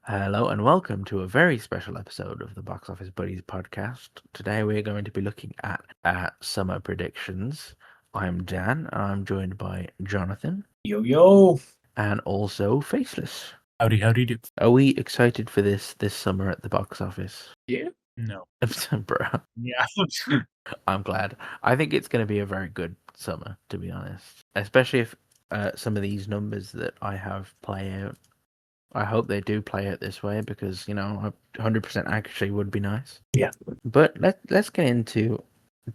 Hello and welcome to a very special episode of the Box Office Buddies podcast. Today we're going to be looking at summer predictions. I'm Dan and I'm joined by Jonathan Yo, yo. and also Faceless. Howdy, howdy do. Are we excited for this summer at the box office? Yeah. No. Bro, Yeah. I'm glad. I think it's going to be a very good summer, to be honest. Especially if some of these numbers that I have play out. I hope they do play it this way because, 100% accuracy would be nice. Yeah. But let's get into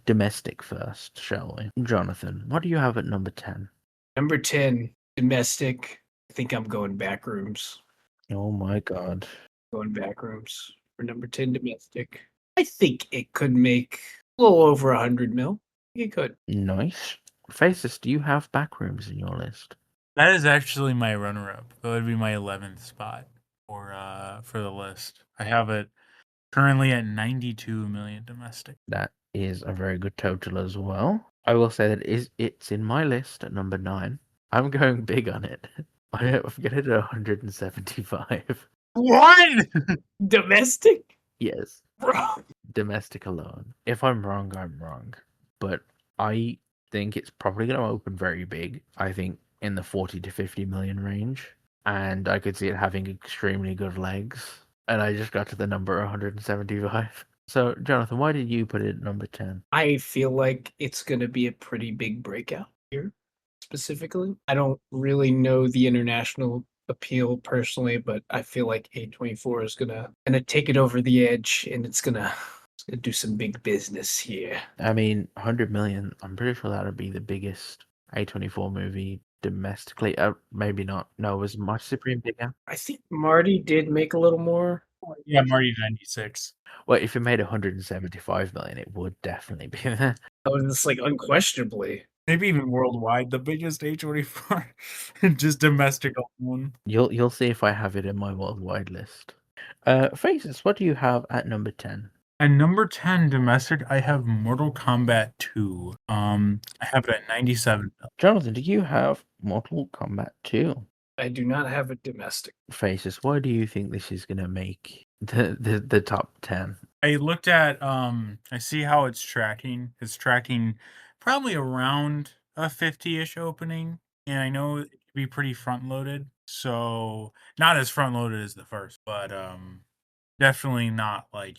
domestic first, shall we? Jonathan, what do you have at number 10? Number 10, domestic. I think I'm going backrooms. Oh my god. Going backrooms for number 10, domestic. I think it could make a little over 100 mil. It could. Nice. Faces, do you have backrooms in your list? That is actually my runner-up. That would be my 11th spot for the list. I have it currently at 92 million domestic. That is a very good total as well. I will say that it's in my list at number 9. I'm going big on it. I've got it at 175. What? Domestic? Yes. Bro. Domestic alone. If I'm wrong, I'm wrong. But I think it's probably going to open very big. I think in the 40 to 50 million range. And I could see it having extremely good legs. And I just got to the number 175. So, Jonathan, why did you put it at number 10? I feel like it's going to be a pretty big breakout here, specifically. I don't really know the international appeal personally, but I feel like A24 is gonna take it over the edge, and it's gonna do some big business here. I mean, 100 million, I'm pretty sure that would be the biggest A24 movie domestically. Maybe not. No, was Much Supreme bigger? I think Marty did make a little more. Yeah, Marty 96. Well, if it made 175 million, it would definitely be there. Oh, it's like unquestionably. Maybe even worldwide, the biggest A24. Just domestic alone. You'll see if I have it in my worldwide list. Faces, what do you have at number 10? At number 10 domestic, I have Mortal Kombat 2. I have it at 97 million. Jonathan, do you have Mortal Kombat 2? I do not have a domestic. Faces, why do you think this is gonna make the top 10? I looked at I see how it's tracking. It's tracking probably around a 50-ish opening, and I know it could be pretty front loaded. So not as front loaded as the first, but definitely not like,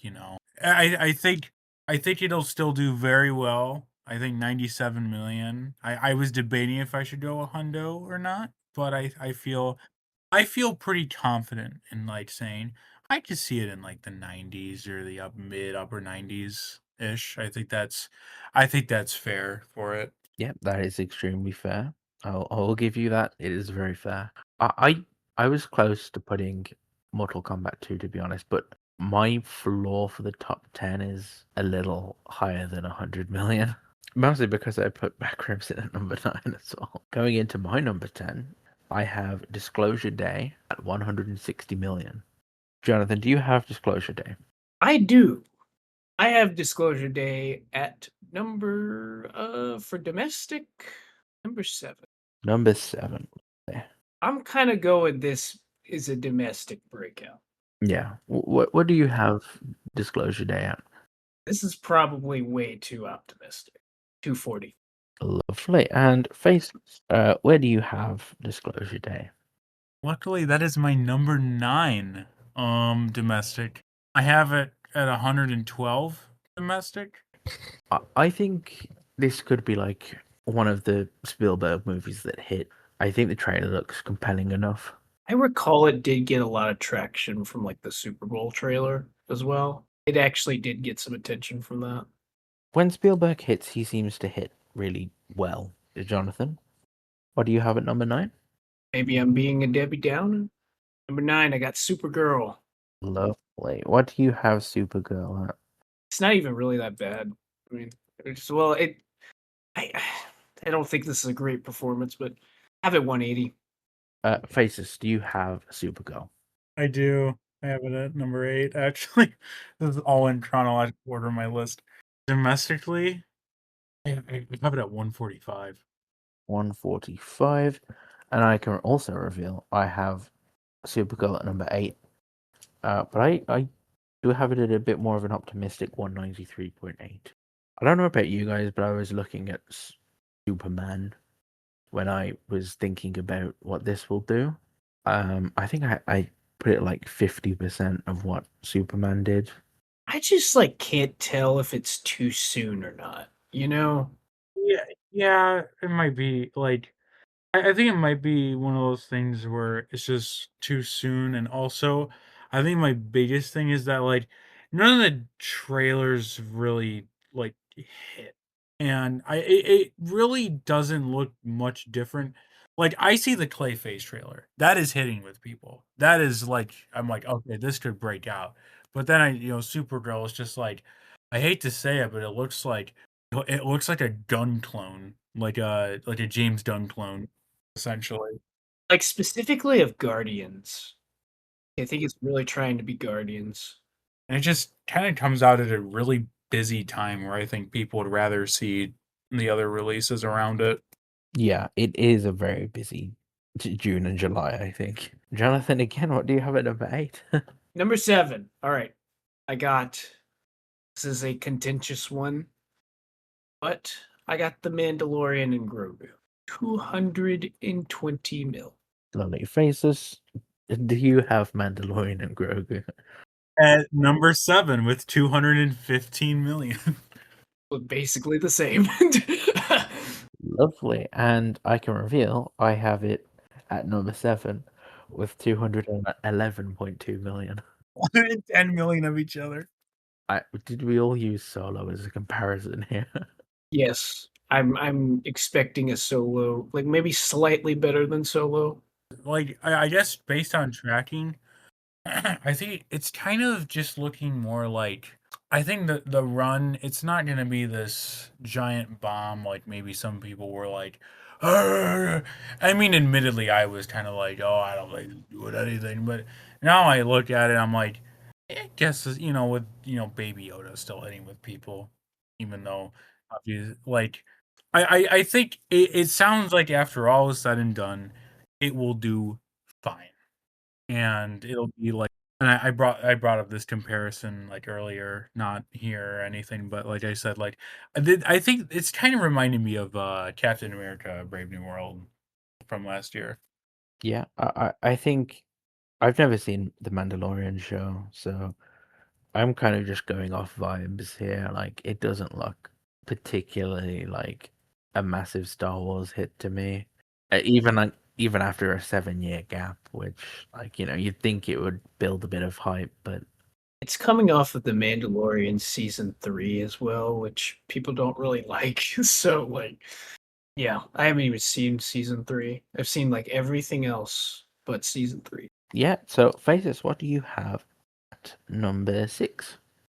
I think it'll still do very well. I think 97 million. I was debating if I should go a hundo or not, but I feel pretty confident in like saying I could see it in like the 90s or the upper 90s ish. I think that's fair for it. Yeah, that is extremely fair. I'll give you that. It is very fair. I was close to putting Mortal Kombat 2, to be honest, but my floor for the top 10 is a little higher than 100 million. Mostly because I put Backrooms in at number 9 as well. Going into my number 10, I have Disclosure Day at 160 million. Jonathan, do you have Disclosure Day? I do. I have Disclosure Day at number for domestic number 7. Number 7. I'm kind of going this is a domestic breakout. Yeah. What do you have Disclosure Day at? This is probably way too optimistic. 240. Lovely. And Faceless, where do you have Disclosure Day? Luckily, that is my number 9 domestic. I have it at 112 domestic. I think this could be like one of the Spielberg movies that hit. I think the trailer looks compelling enough. I recall it did get a lot of traction from like the Super Bowl trailer as well. It actually did get some attention from that. When Spielberg hits, he seems to hit really well. Jonathan, what do you have at number 9? Maybe I'm being a Debbie Downer. Number 9, I got Supergirl. Lovely. What do you have Supergirl at? It's not even really that bad. I mean, I don't think this is a great performance, but I have it 180. Faces, do you have Supergirl? I do. I have it at number 8, actually. This is all in chronological order on my list. Domestically, I have it at 145. 145. And I can also reveal I have Supergirl at number 8. But I do have it at a bit more of an optimistic 193.8. I don't know about you guys, but I was looking at Superman when I was thinking about what this will do. I think I put it like 50% of what Superman did. I just can't tell if it's too soon or not. Yeah, it might be like I think it might be one of those things where it's just too soon, and also I think my biggest thing is that none of the trailers really hit, and it really doesn't look much different. Like I see the Clayface trailer that is hitting with people. That is I'm like, okay, this could break out. But then Supergirl is just I hate to say it, but it looks like a gun clone, like a James Gunn clone, essentially. Specifically of Guardians. I think it's really trying to be Guardians. And it just kind of comes out at a really busy time where I think people would rather see the other releases around it. Yeah, it is a very busy June and July, I think. Jonathan, again, what do you have at number 8? Number 7. All right. This is a contentious one, but I got The Mandalorian and Grogu. 220 mil. Lovely Faceless. Do you have Mandalorian and Grogu? At number 7 with 215 million. Basically the same. Lovely. And I can reveal I have it at number 7 with 211.2 million. 110 million of each other. Did we all use Solo as a comparison here? Yes. I'm expecting a Solo, maybe slightly better than Solo. I guess based on tracking, I think it's kind of just looking more like I think the run, it's not gonna be this giant bomb like maybe some people were like, "Arr!" I mean, admittedly, I was kind of like, oh, I don't like doing anything, but now I look at it, I'm like, I guess with Baby Yoda still hitting with people, even though obviously, I think it sounds like after all is said and done, it will do fine, and it'll be and I brought up this comparison earlier, not here or anything, but like I said, I think it's kind of reminding me of Captain America: Brave New World from last year. Yeah, I think I've never seen the Mandalorian show, so I'm kind of just going off vibes here. Like, it doesn't look particularly like a massive Star Wars hit to me. Even after a 7-year gap, which you'd think it would build a bit of hype, but It's coming off of The Mandalorian season 3 as well, which people don't really like. So yeah, I haven't even seen season 3. I've seen everything else but season 3. yeah. So, Faces, what do you have at number 6?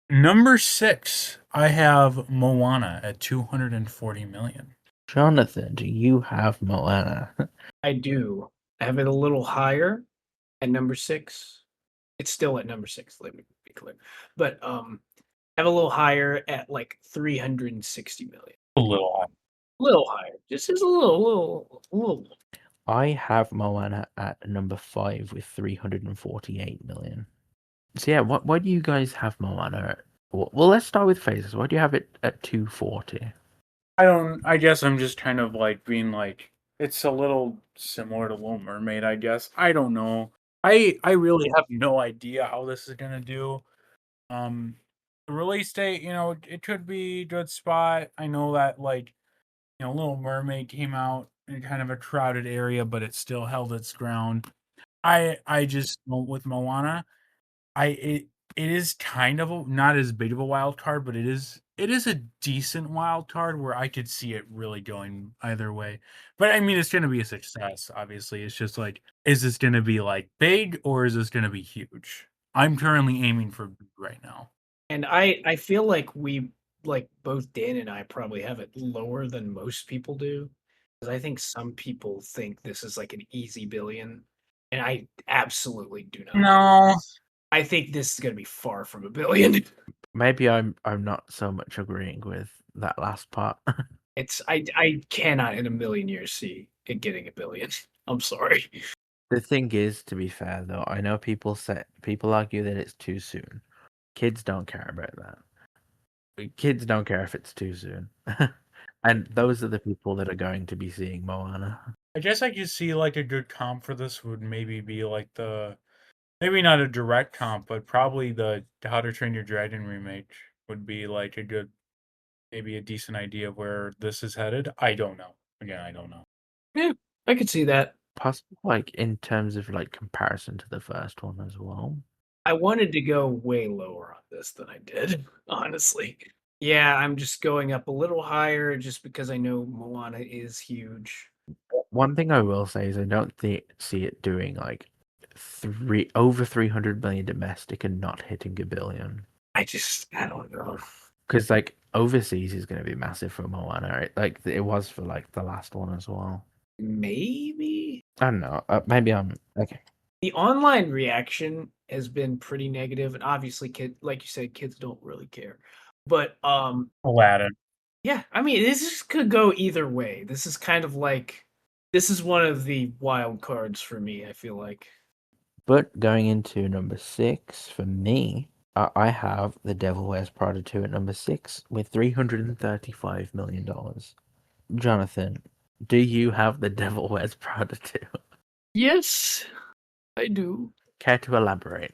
Number 6, I have Moana at 240 million. Jonathan, do you have Moana? I do. I have it a little higher at number 6. It's still at number 6, let me be clear. But I have a little higher at 360 million. A little high. A little higher. Just a little. I have Moana at number 5 with 348 million. So yeah, why do you guys have Moana at? Well, let's start with Phases. Why do you have it at 240? I guess I'm just kind of being it's a little similar to Little Mermaid, I guess. I don't know. I really have no idea how this is gonna do. The release date, it could be a good spot. I know that Little Mermaid came out in kind of a crowded area, but it still held its ground. I just with Moana, it is kind of not as big of a wild card, but it is a decent wild card where I could see it really going either way. But I mean, it's going to be a success. Obviously, it's just is this going to be big or is this going to be huge? I'm currently aiming for big right now. And I feel like we both Dan and I probably have it lower than most people do. Because I think some people think this is an easy billion. And I absolutely do not. No. I think this is gonna be far from a billion. Maybe I'm not so much agreeing with that last part. I cannot in a million years see it getting a billion. I'm sorry. The thing is, to be fair though, I know people argue that it's too soon. Kids don't care about that. Kids don't care if it's too soon. And those are the people that are going to be seeing Moana. I guess I could see like a good comp for this would maybe be like maybe not a direct comp, but probably the How to Train Your Dragon remake would be like a good, maybe a decent idea of where this is headed. I don't know. Again, I don't know. Yeah, I could see that. Possible, like in terms of like comparison to the first one as well. I wanted to go way lower on this than I did, honestly. Yeah, I'm just going up a little higher just because I know Moana is huge. One thing I will say is I don't see it doing like over 300 million domestic and not hitting $1 billion. I don't know. Because like overseas is going to be massive for Moana, right? Like it was for like the last one as well. Maybe I don't know. Maybe I'm okay. the online reaction has been pretty negative, and obviously, like you said, kids don't really care. But Aladdin. yeah, I mean, this could go either way. This is kind of like this is one of the wild cards for me. I feel like. But going into number 6 for me, I have The Devil Wears Prada 2 at number 6 with $335 million. Jonathan, do you have The Devil Wears Prada 2? Yes, I do. Care to elaborate?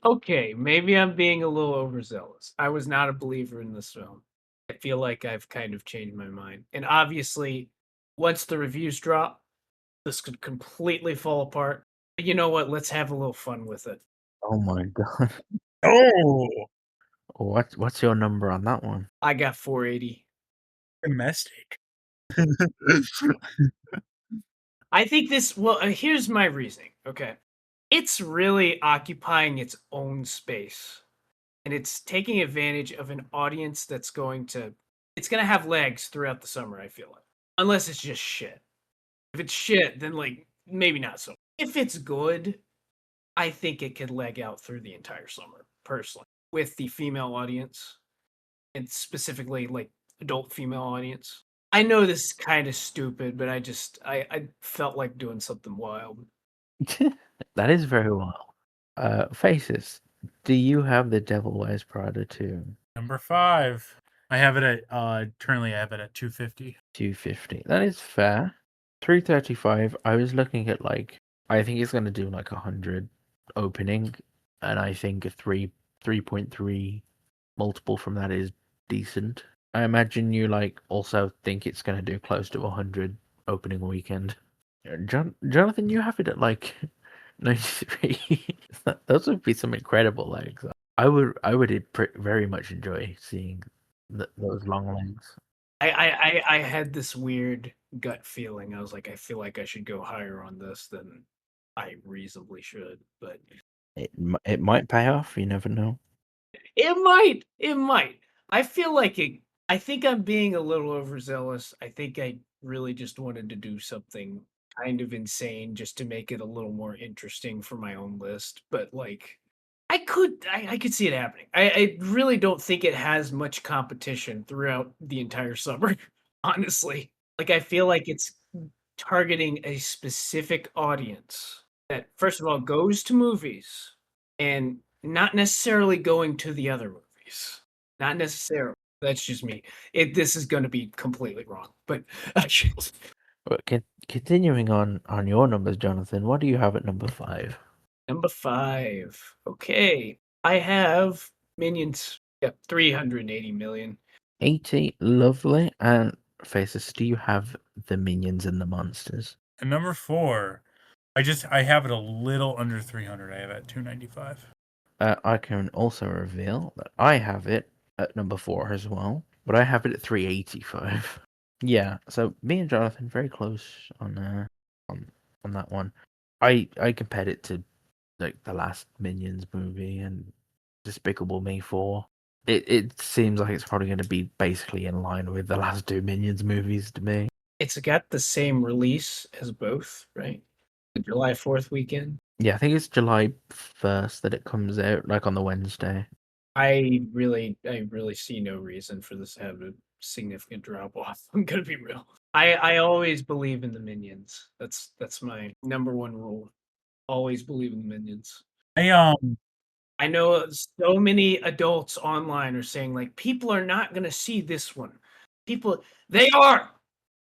Okay, maybe I'm being a little overzealous. I was not a believer in this film. I feel like I've kind of changed my mind. And obviously, once the reviews drop, this could completely fall apart. But you know what? Let's have a little fun with it. Oh my god. Oh, What's your number on that one? I got 480. domestic. I think this, well, here's my reasoning. Okay. It's really occupying its own space. And it's taking advantage of an audience that's it's going to have legs throughout the summer, I feel like. Unless it's just shit. If it's shit, then like maybe not so. If it's good, I think it could leg out through the entire summer, personally, with the female audience and specifically like adult female audience. I know this is kind of stupid, but I felt like doing something wild. That is very well. Faces, do you have The Devil Wears Prada 2? Number 5. I have it at currently I have it at 250. 250. That is fair. 335. I was looking at like I think it's gonna do like 100 opening, and I think a 3.3 multiple from that is decent. I imagine you like also think it's gonna do close to 100 opening weekend. Jonathan, you have it at like 93. Those would be some incredible legs. I would very much enjoy seeing those long legs. I had this weird gut feeling. I was like, I feel like I should go higher on this than I reasonably should, but It might pay off. You never know. it might. It might. I feel like it. I think I'm being a little overzealous. I think I really just wanted to do something kind of insane just to make it a little more interesting for my own list. But like, I could see it happening. I really don't think it has much competition throughout the entire summer. Honestly, like I feel like it's targeting a specific audience that, first of all, goes to movies and not necessarily going to the other movies. Not necessarily. That's just me. This is going to be completely wrong, but But continuing on your numbers, Jonathan, what do you have at number 5? number 5. Okay, I have Minions. Yep, 380 million. 80, lovely. And Faces, do you have the Minions and the Monsters? And number 4, I have it a little under 300. I have it at 295. I can also reveal that I have it at number 4 as well, but I have it at 385. Yeah, so me and Jonathan very close on that one. I compared it to like the last Minions movie and Despicable Me 4. It seems like it's probably going to be basically in line with the last 2 Minions movies to me. It's got the same release as both, right? The July 4th weekend. Yeah, I think it's July 1st that it comes out, like on the Wednesday. I really see no reason for this to have a significant drop off. I'm gonna be real. I always believe in the Minions. That's my number one rule. Always believe in the Minions. I know so many adults online are saying like people are not gonna see this one. People, they are.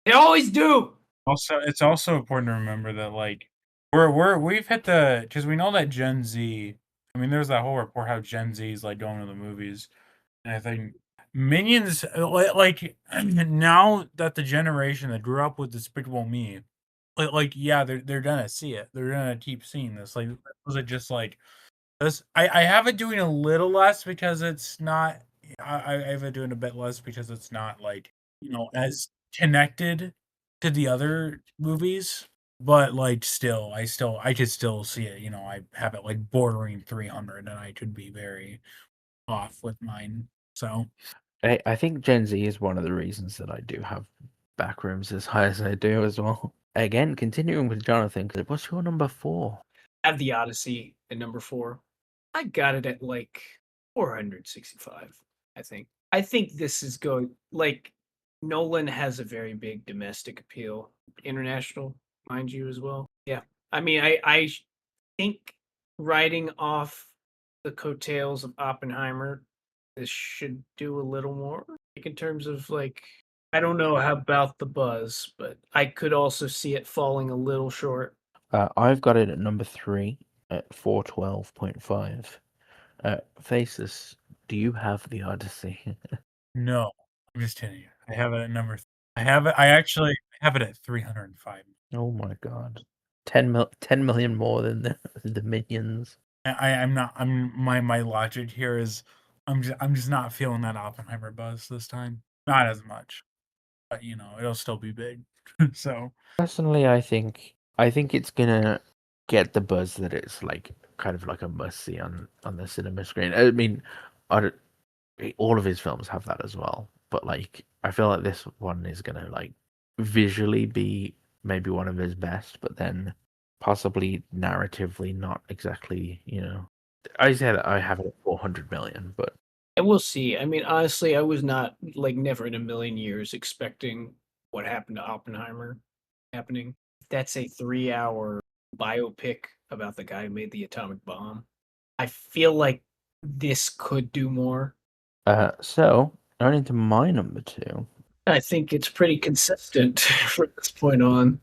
They always do. Also, it's also important to remember that like we've hit because we know that Gen Z. I mean, there's that whole report how Gen Z is like going to the movies, and I think Minions like now that the generation that grew up with Despicable Me, yeah, they're gonna see it. They're gonna keep seeing this. Like, was it just like this? I have it doing a little less because it's not. I have it doing a bit less because it's not like as connected to the other movies. But like, I could still see it. I have it like bordering 300, and I could be very off with mine. So I think Gen Z is one of the reasons that I do have backrooms as high as I do as well. Again, continuing with Jonathan, what's your number 4? I have the Odyssey at number 4. I got it at like 465, I think. I think this is going like Nolan has a very big domestic appeal, international, mind you, as well. Yeah. I mean, I think riding off the coattails of Oppenheimer, this should do a little more like in terms of like I don't know how about the buzz, but I could also see it falling a little short. I've got it at number 3 at 412.5. Faceless, do you have the Odyssey? no, I'm just kidding you. I have it at number. I actually have it at 305. Oh my god. 10 million more than the Minions. I'm not. My logic here is I'm just not feeling that Oppenheimer buzz this time. Not as much, but it'll still be big. So Personally, I think it's gonna get the buzz that it's like kind of like a must see on the cinema screen. I mean, all of his films have that as well, but like I feel like this one is gonna like visually be maybe one of his best, but then possibly narratively not exactly. I say that I have it at 400 million, but And we'll see. I mean, honestly, I was not like never in a million years expecting what happened to Oppenheimer happening. That's a 3-hour biopic about the guy who made the atomic bomb. I feel like this could do more. so going into my number 2. I think it's pretty consistent from this point on.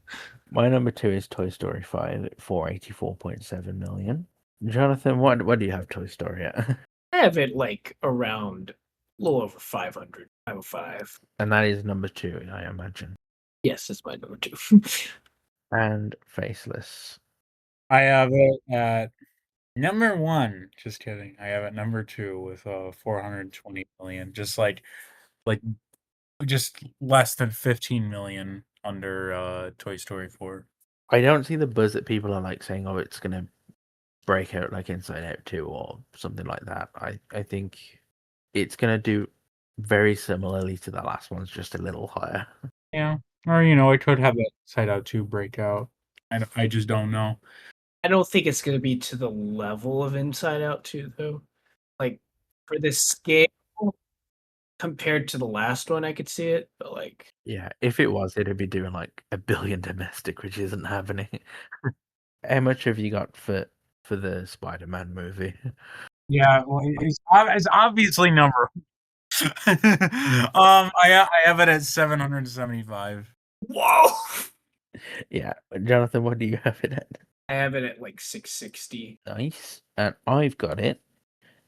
My number 2 is Toy Story 5 at 484.7 million. Jonathan, what do you have Toy Story at? I have it like around a little over 500, 505. And that is number 2, I imagine. Yes, that's my number 2. And Faceless. I have it at number 1. Just kidding. I have it number 2 with 420 million. Just just less than 15 million under Toy Story 4. I don't see the buzz that people are like saying, oh, it's gonna break out like Inside Out 2 or something like that. I think it's gonna do very similarly to the last one's, just a little higher. Yeah. Or I could have that Inside Out 2 breakout. I just don't know. I don't think it's going to be to the level of Inside Out 2, though. Like, for this scale, compared to the last one, I could see it, but like... Yeah, if it was, it'd be doing like 1 billion domestic, which isn't happening. How much have you got for the Spider-Man movie? Yeah, well, it's obviously number. I have it at 775. Whoa! Yeah, Jonathan, what do you have it at? I have it at like 660. Nice. And I've got it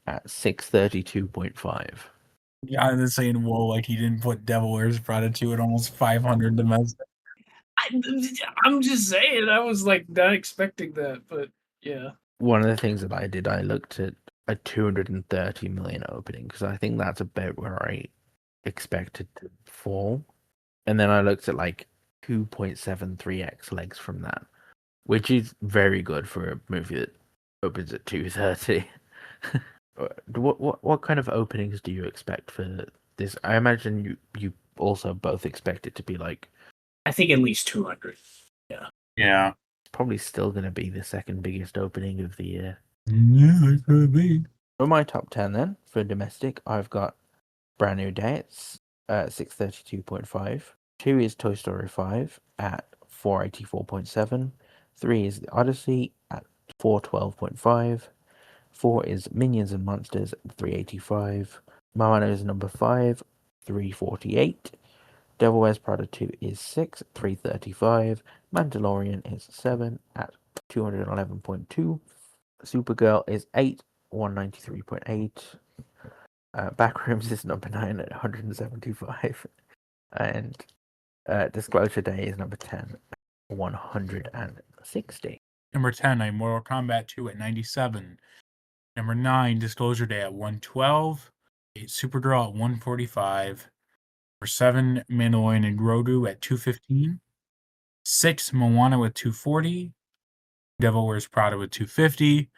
at 632.5. Yeah, I'm just saying, whoa, like he didn't put Devil Wears Prada 2 at almost 500 domestic. I'm just saying, I was like not expecting that, but yeah. One of the things that I did, I looked at a 230 million opening because I think that's about where I expected to fall. And then I looked at like 2.73x legs from that, which is very good for a movie that opens at 230. What kind of openings do you expect for this? I imagine you also both expect it to be like, I think at least 200. Yeah. Yeah. Probably still going to be the second biggest opening of the year. Yeah, it could be. For my top 10 then, for domestic, I've got Brand New Day at 632.5. 2 is Toy Story 5 at 484.7. 3 is The Odyssey at 412.5. 4 is Minions and Monsters at 385. Moana is number 5, 348. Devil Wears Prada 2 is 6, 335. Mandalorian is 7 at 211.2. Supergirl is 8, 193.8. Backrooms is number 9 at 175. And Disclosure Day is number 10, 160. Number 10, Mortal Kombat 2 at 97. Number 9, Disclosure Day at 112. 8, Supergirl at 145. Number 7, Mandalorian and Grogu at 215. 6, Moana with 240. Devil Wears Prada with 250.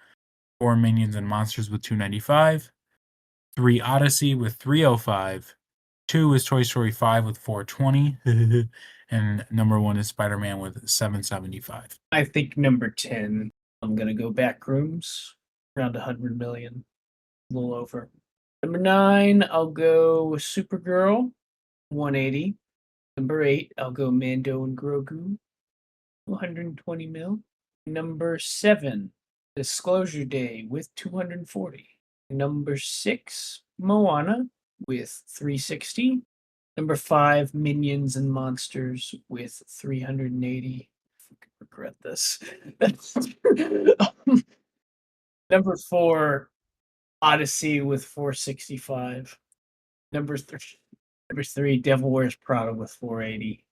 4, Minions and Monsters with 295. 3, Odyssey with 305. 2 is Toy Story 5 with 420. And number 1 is Spider-Man with 775. I think number 10, I'm going to go Backrooms, around 100 million, a little over. Number 9, I'll go Supergirl, 180. Number 8, I'll go Mando and Grogu, 120 mil. Number 7, Disclosure Day with 240. Number 6, Moana with 360. Number 5, Minions and Monsters with 380. I regret this. Number 4, Odyssey with 465. Number 3, Devil Wears Prada with 480.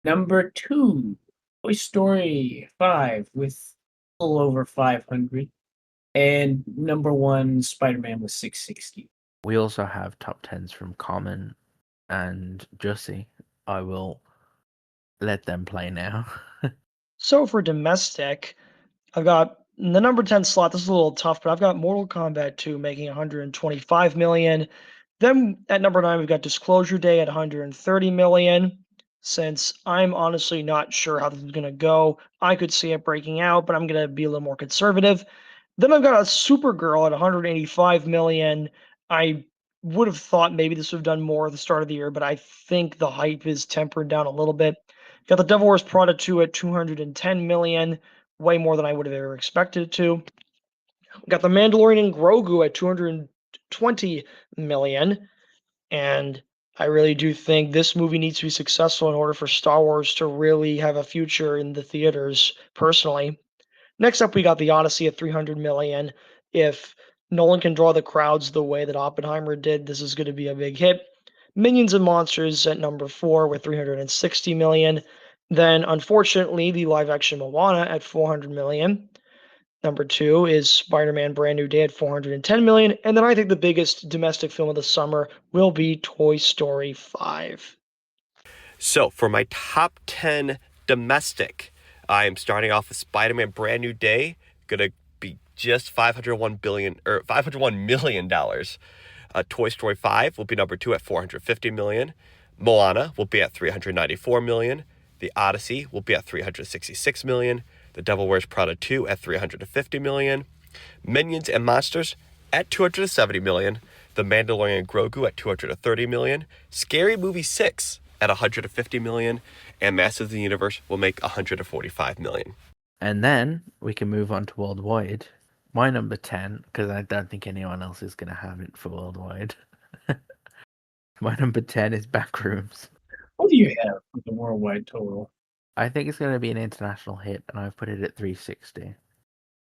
Number 2, Toy Story 5 with a little over 500. And number 1, Spider-Man with 660. We also have top 10s from Common and Jussy. I will let them play now. So for domestic, I've got in the number 10 slot. This is a little tough, but I've got Mortal Kombat 2 making 125 million. Then at number 9, we've got Disclosure Day at 130 million. Since I'm honestly not sure how this is going to go, I could see it breaking out, but I'm going to be a little more conservative. Then I've got a Supergirl at 185 million. I would have thought maybe this would have done more at the start of the year, but I think the hype is tempered down a little bit. Got the Devil Wears Prada 2 at 210 million, way more than I would have ever expected it to. Got the Mandalorian and Grogu at 220 million, and I really do think this movie needs to be successful in order for Star Wars to really have a future in the theaters, personally. Next up, we got the Odyssey at 300 million. If Nolan can draw the crowds the way that Oppenheimer did, this is going to be a big hit. Minions and Monsters at number 4 with 360 million. Then, unfortunately, the live-action Moana at 400 million. Number 2 is Spider-Man Brand New Day at 410 million. And then I think the biggest domestic film of the summer will be Toy Story 5. So for my top 10 domestic, I am starting off with Spider-Man Brand New Day, gonna be just $501 million. Toy Story 5 will be number 2 at 450 million. Moana will be at 394 million. The Odyssey will be at 366 million. The Devil Wears Prada 2 at 350 million. Minions and Monsters at 270 million. The Mandalorian and Grogu at 230 million. Scary Movie 6 at 150 million, and Masters of the Universe will make 145 million. And then we can move on to Worldwide. My number 10, because I don't think anyone else is going to have it for Worldwide. My number 10 is Backrooms. What do you have for the worldwide total? I think it's going to be an international hit, and I've put it at 360.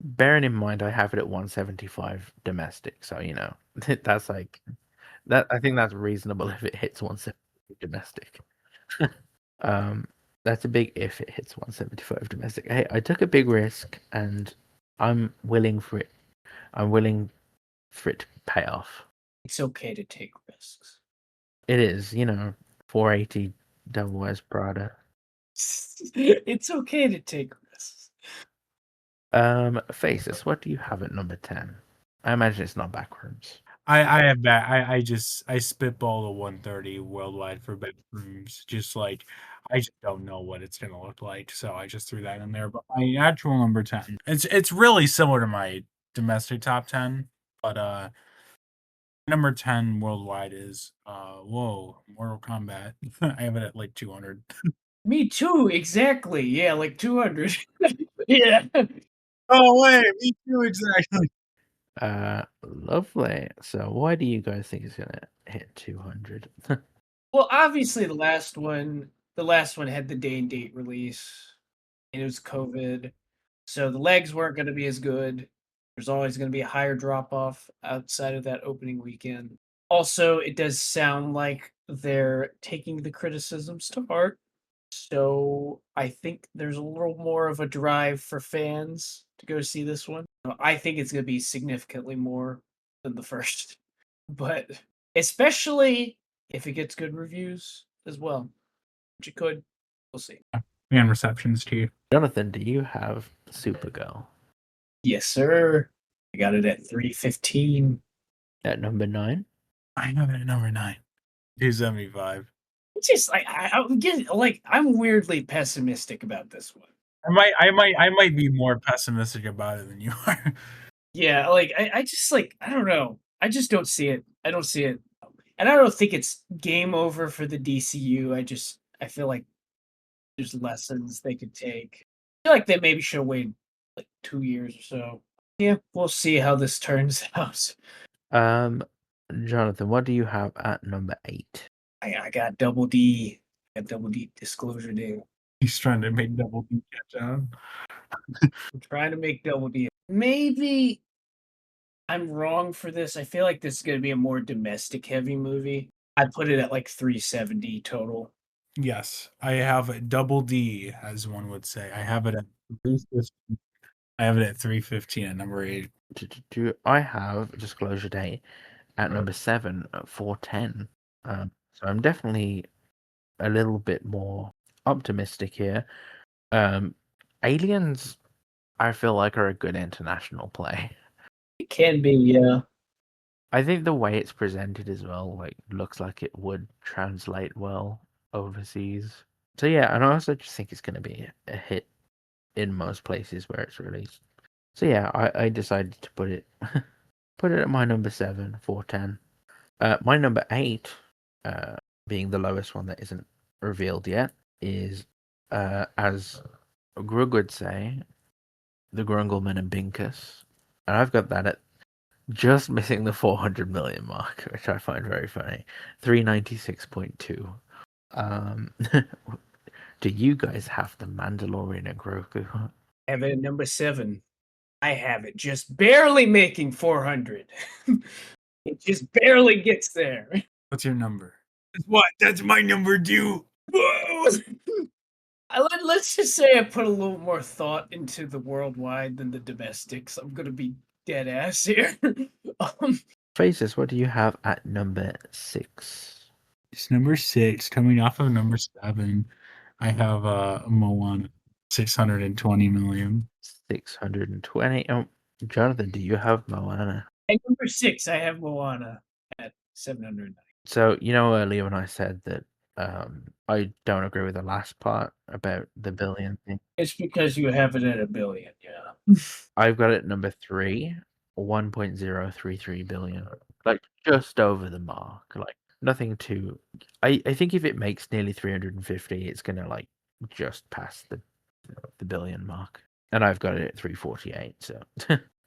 Bearing in mind, I have it at 175 domestic, so that's like that. I think that's reasonable if it hits 170 domestic. That's a big if it hits 175 domestic. Hey, I took a big risk, and I'm willing for it. I'm willing for it to pay off. It's okay to take risks. It is, 480 Devil Wears Prada. It's okay to take risks. Faceless, what do you have at number 10? I imagine it's not Backrooms. I have that. I spitball the 130 worldwide for Backrooms. Just like I just don't know what it's gonna look like, so I just threw that in there. But my actual number 10, it's really similar to my domestic top 10, but Number 10 worldwide is Mortal Kombat. I have it at like 200. Me too, exactly. Yeah, like 200. Yeah. Oh wait, me too, exactly. Lovely. So why do you guys think it's gonna hit 200? Well, obviously the last one had the day and date release, and it was COVID, so the legs weren't going to be as good. There's always going to be a higher drop off outside of that opening weekend. Also, it does sound like they're taking the criticisms to heart, so I think there's a little more of a drive for fans to go see this one. I think it's going to be significantly more than the first, but especially if it gets good reviews as well, which it could. We'll see. And receptions too. Jonathan, do you have Supergirl Yes, sir. I got it at 315. at number 9? I have it at number 9. 275. It's just I'm weirdly pessimistic about this one. I might be more pessimistic about it than you are. Yeah, I just I don't know. I just don't see it. I don't see it. And I don't think it's game over for the DCU. I feel like there's lessons they could take. I feel like they maybe should wait like 2 years or so. Yeah, we'll see how this turns out. Jonathan, what do you have at number 8? I got Double D. I got Double D Disclosure Day. He's trying to make Double D catch on. I'm trying to make Double D. Maybe I'm wrong for this. I feel like this is going to be a more domestic heavy movie. I put it at like 370 total. Yes, I have a Double D, as one would say. I have it at 315. I have it at 315 at number 8. I have Disclosure Day at number 7 at 410. So I'm definitely a little bit more optimistic here. Aliens, I feel like, are a good international play. It can be, yeah. I think the way it's presented as well, looks like it would translate well overseas. So yeah, and I also just think it's going to be a hit in most places where it's released. So yeah, I decided to put it at my number 7, 410. My number 8, being the lowest one that isn't revealed yet, is as Grug would say, the Grungelman and Binkus, and I've got that at just missing the 400 million mark, which I find very funny. 396.2. Do you guys have the Mandalorian and Grogu? I have it at number 7. I have it just barely making 400. It just barely gets there. What's your number? What? That's my number too. Let's just say I put a little more thought into the worldwide than the domestics. I'm gonna be dead ass here. Faceless, what do you have at number 6? It's number 6, coming off of number 7. I have Moana, 620 million. 620. Oh, Jonathan, do you have Moana? At number 6, I have Moana at 709. So, earlier when I said that I don't agree with the last part about the billion thing. It's because you have it at $1 billion, yeah. I've got it at number 3, 1.033 billion. Just over the mark. Nothing too. I think if it makes nearly 350, it's gonna just pass the billion mark. And I've got it at 348. So,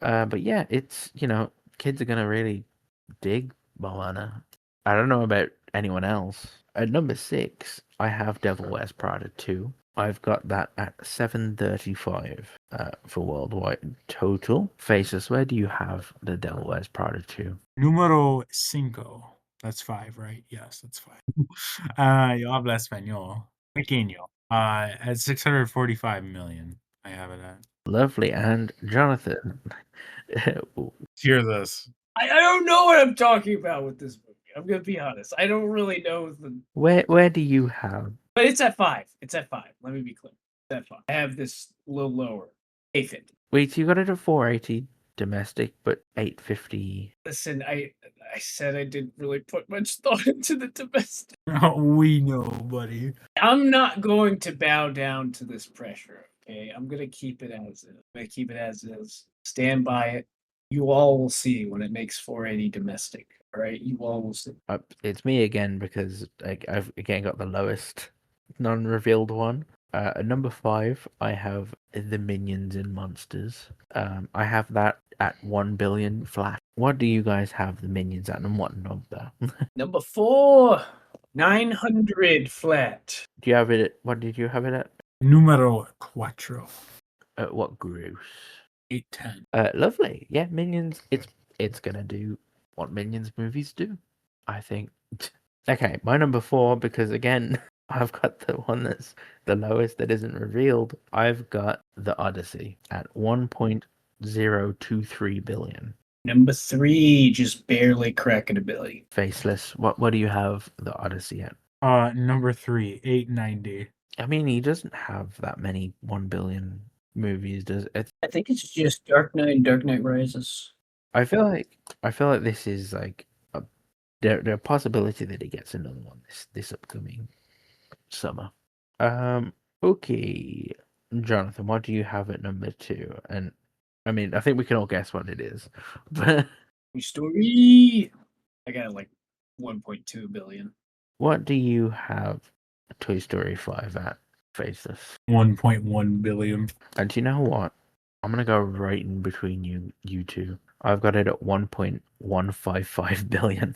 but yeah, it's kids are gonna really dig Moana. I don't know about anyone else. At number 6, I have Devil Wears Prada 2. I've got that at 735 for worldwide total. Faceless, where do you have the Devil Wears Prada 2? Numero 5. That's 5, right? Yes, that's 5. Yo habla español. Pequeño. At 645 million. I have it at. Lovely. And Jonathan, Hear this. I don't know what I'm talking about with this movie. I'm gonna be honest. I don't really know the. where do you have? But it's at 5. It's at 5. Let me be clear. It's at 5. I have this a little lower. 850. Wait, so you got it at 480 domestic, but 850. Listen, I said I didn't really put much thought into the domestic. Oh, we know, buddy. I'm not going to bow down to this pressure. Okay, I'm gonna keep it as is. I'm gonna keep it as is. Stand by it. You all will see when it makes 480 domestic. All right, you all will see. It's me again because I've again got the lowest non-revealed one. At number 5, I have the Minions in Monsters. I have that at 1 billion flat. What do you guys have the Minions at, and what number? Number 4, 900 flat. Do you have it? What did you have it at? Numero cuatro. What gross? 810. Lovely. Yeah, Minions. It's gonna do what Minions movies do, I think. Okay, my number 4, because again, I've got the one that's the lowest that isn't revealed. I've got the Odyssey at 1.023 billion. Number 3, just barely cracking a billion. Faceless. What do you have the Odyssey at? Number 3, 890. I mean, he doesn't have that many 1 billion movies, does it? I think it's just Dark Knight and Dark Knight Rises. I feel like this is like the possibility that he gets another one this upcoming summer. Okay, Jonathan, what do you have at number 2? And I mean, I think we can all guess what it is, but Toy Story. I got like 1.2 billion. what do you have Toy Story 5 at, Faceless? 1.1 billion. And do you know what? I'm gonna go right in between you two. I've got it at 1.155 billion.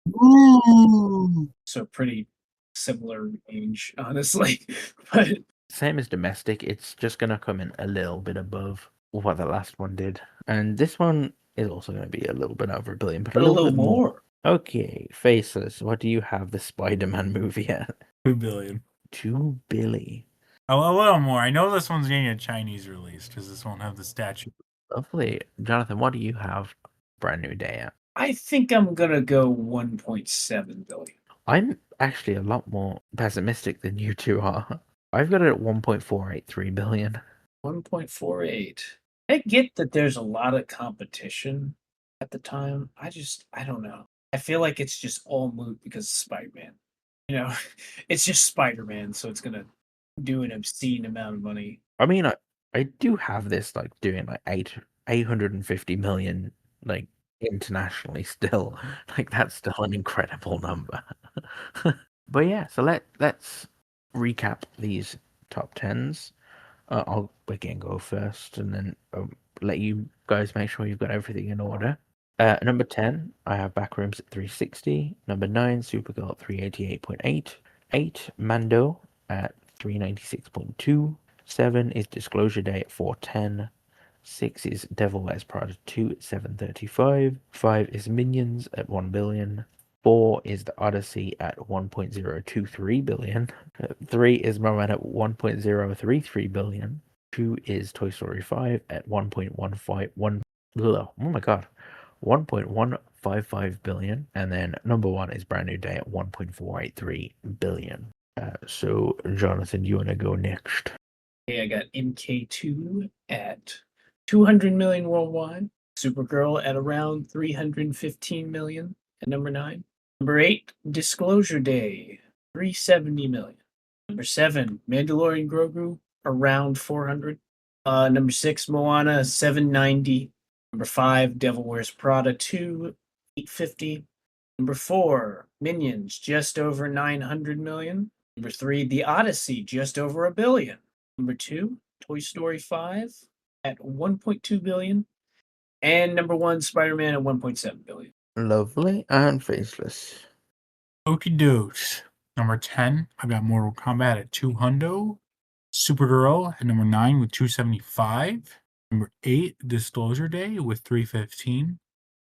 Ooh. So pretty similar range, honestly. But Same as domestic, it's just gonna come in a little bit above what the last one did. And this one is also gonna be a little bit over a billion, but a little bit more. Okay, Faceless, what do you have the Spider-Man movie at? 2 billion. 2 billion. A little more. I know this one's getting a Chinese release because this won't have the statue. Lovely. Jonathan, what do you have Brand New Day at? I think I'm gonna go 1.7 billion. I'm actually a lot more pessimistic than you two are. I've got it at 1.483 billion. 1.48. I get that there's a lot of competition at the time. I don't know. I feel like it's just all moot because of Spider-Man. You know, it's just Spider-Man, so it's gonna do an obscene amount of money. I mean, I do have this like doing like 850 million like internationally still. Like that's still an incredible number. But yeah, so let's recap these top 10s. I'll again go first and then let you guys make sure you've got everything in order. Number 10, I have Backrooms at 360. Number 9, Supergirl at 388.8. 8, Mando at 396.2. 7 is Disclosure Day at 410. 6 is Devil Wears Prada 2 at 735. 5 is Minions at 1 billion. 4 is The Odyssey at 1.023 billion. 3 is Merman at 1.033 billion. 2 is Toy Story 5 at 1.155 billion. And then number 1 is Brand New Day at 1.483 billion. So, Jonathan, you want to go next? Okay, I got MK2 at 200 million worldwide. Supergirl at around 315 million at number 9. Number 8, Disclosure Day, 370 million. Number 7, Mandalorian Grogu, around 400. Number 6, Moana, 790. Number 5, Devil Wears Prada 2, 850. Number 4, Minions, just over 900 million. Number 3, The Odyssey, just over $1 billion. Number 2, Toy Story 5 at 1.2 billion. And number 1, Spider-Man at 1.7 billion. Lovely and Faceless. Okie dokes. Number 10, I've got Mortal Kombat at 200. Supergirl at number 9 with 275. Number 8, Disclosure Day with 315.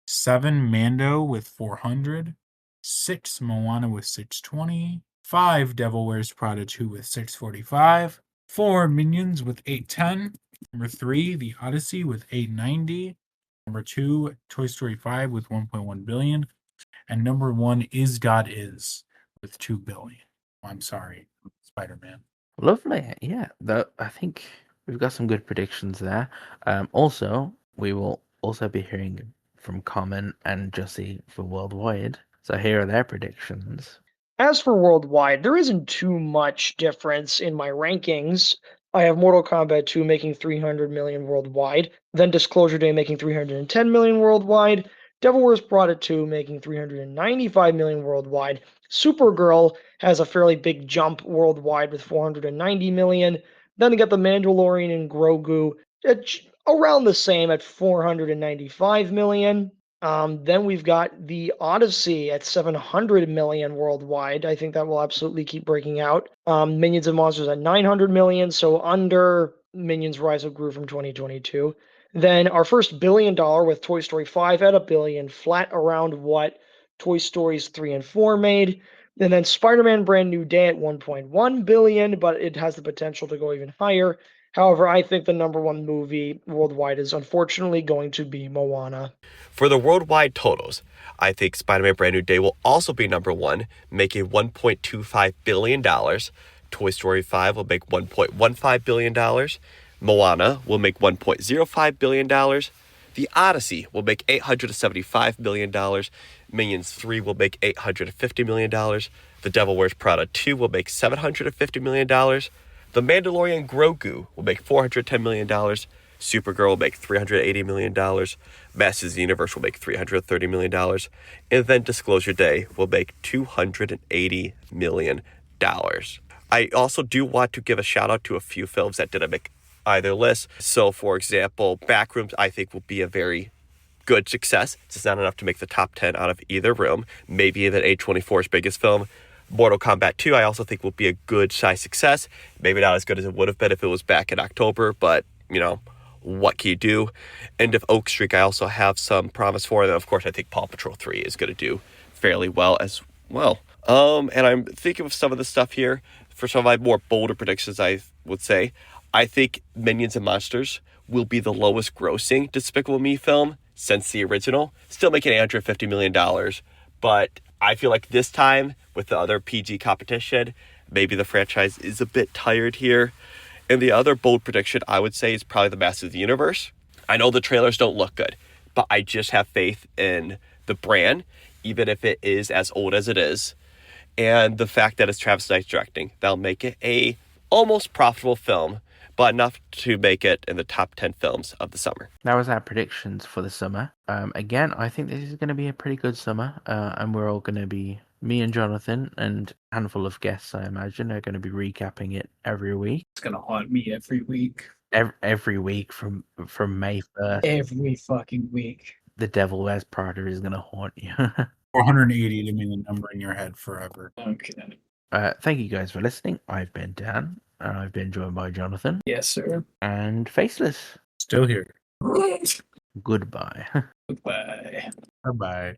7, Mando with 400. 6, Moana with 620. 5, Devil Wears Prada 2 with 645. 4, Minions with 810. Number 3, The Odyssey with 890. Number 2, Toy Story 5 with 1.1 billion. And number 1 is God Is with 2 billion. I'm sorry, Spider-Man. Lovely. Yeah, I think we've got some good predictions there. Also, we will also be hearing from Common and Jussy for Worldwide. So here are their predictions. As for worldwide, there isn't too much difference in my rankings. I have Mortal Kombat 2 making 300 million worldwide, then Disclosure Day making 310 million worldwide, Devil Wears Prada 2 making 395 million worldwide. Supergirl has a fairly big jump worldwide with 490 million. Then we got The Mandalorian and Grogu around the same at 495 million. Then we've got The Odyssey at 700 million worldwide. I think that will absolutely keep breaking out. Minions and Monsters at 900 million, so under Minions Rise of Gru from 2022. Then our first $1 billion with Toy Story 5 at $1 billion, flat around what Toy Stories 3 and 4 made. And then Spider-Man Brand New Day at 1.1 billion, but it has the potential to go even higher. However, I think the number one movie worldwide is unfortunately going to be Moana. For the worldwide totals, I think Spider-Man Brand New Day will also be number one, making $1.25 billion. Toy Story 5 will make $1.15 billion. Moana will make $1.05 billion. The Odyssey will make $875 million. Minions 3 will make $850 million. The Devil Wears Prada 2 will make $750 million. The Mandalorian Grogu will make $410 million. Supergirl will make $380 million. Masters of the Universe will make $330 million. And then Disclosure Day will make $280 million. I also do want to give a shout out to a few films that didn't make either list. So, for example, Backrooms, I think, will be a very good success. It's not enough to make the top 10 out of either room. Maybe even A24's biggest film. Mortal Kombat 2, I also think, will be a good size success. Maybe not as good as it would have been if it was back in October, but, you know, what can you do? End of Oak Street, I also have some promise for. And then, of course, I think Paw Patrol 3 is going to do fairly well as well. And I'm thinking of some of the stuff here. For some of my more bolder predictions, I would say, I think Minions and Monsters will be the lowest grossing Despicable Me film since the original. Still making $850 million. But I feel like this time, with the other PG competition, maybe the franchise is a bit tired here. And the other bold prediction I would say is probably the Masters of the Universe. I know the trailers don't look good, but I just have faith in the brand, even if it is as old as it is. And the fact that it's Travis Knight directing, that'll make it a almost profitable film, but enough to make it in the top 10 films of the summer. That was our predictions for the summer. Again, I think this is going to be a pretty good summer, and we're all going to be, me and Jonathan and a handful of guests, I imagine, are going to be recapping it every week. It's gonna haunt me every week. Every week from May 1st. Every fucking week. The Devil Wears Prada is going to haunt you. 480 to mean the number in your head forever. Okay. Thank you guys for listening. I've been Dan, and I've been joined by Jonathan Yes, sir. and Faceless. Still here. Goodbye. Goodbye. Bye-bye.